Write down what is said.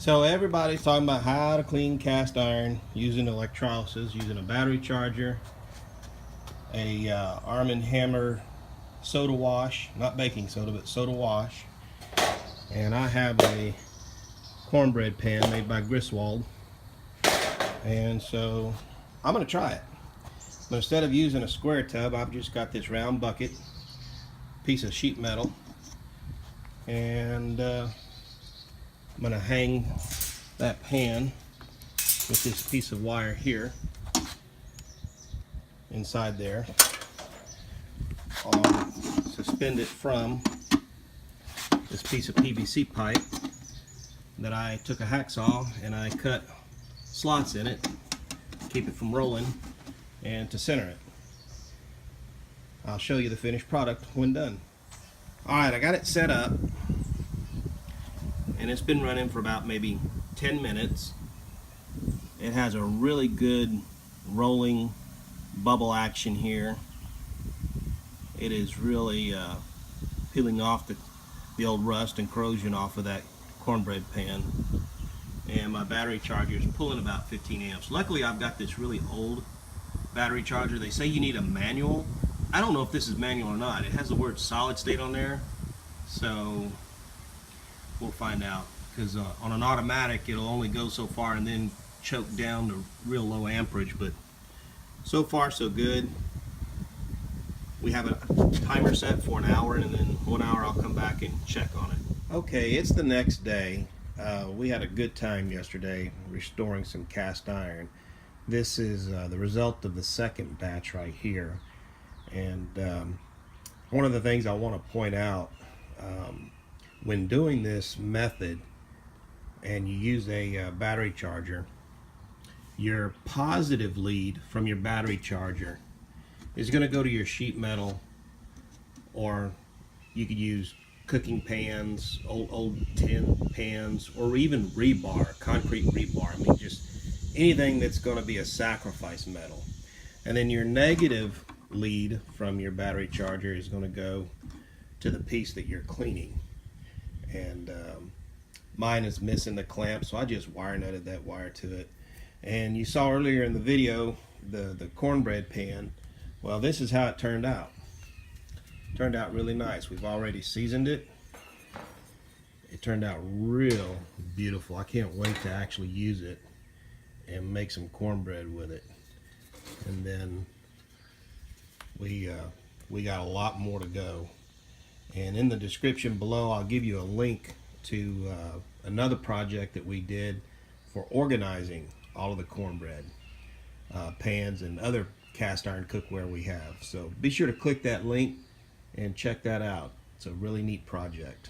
So everybody's talking about how to clean cast iron using electrolysis, using a battery charger, a Arm & Hammer soda wash, not baking soda, but soda wash. And I have a cornbread pan made by Griswold. And so I'm going to try it. But instead of using a square tub, I've just got this round bucket, piece of sheet metal, and I'm going to hang that pan with this piece of wire here inside there. I'll suspend it from this piece of PVC pipe that I took a hacksaw and I cut slots in it, keep it from rolling, and to center it. I'll show you the finished product when done. Alright, I got it set up and it's been running for about maybe 10 minutes. It has a really good rolling bubble action here. It is really peeling off the old rust and corrosion off of that cornbread pan. And my battery charger is pulling about 15 amps. Luckily I've got this really old battery charger. They say you need a manual. I don't know if this is manual or not. It has the word solid state on there, so we'll find out, because on an automatic it'll only go so far and then choke down to real low amperage. But so far so good. We have a timer set for an hour, and then 1 hour I'll come back and check on it. Okay, it's the next day. We had a good time yesterday restoring some cast iron. This is the result of the second batch right here. And one of the things I want to point out, when doing this method and you use a battery charger, your positive lead from your battery charger is going to go to your sheet metal, or you could use cooking pans, old tin pans, or even rebar, concrete rebar. I mean, just anything that's going to be a sacrifice metal. And then your negative lead from your battery charger is going to go to the piece that you're cleaning. And mine is missing the clamp, so I just wire nutted that wire to it. And you saw earlier in the video the cornbread pan. Well, this is how it turned out. It turned out really nice. We've already seasoned it. It turned out real beautiful. I can't wait to actually use it and make some cornbread with it. And then we got a lot more to go. And in the description below, I'll give you a link to another project that we did for organizing all of the cornbread pans and other cast iron cookware we have. So be sure to click that link and check that out. It's a really neat project.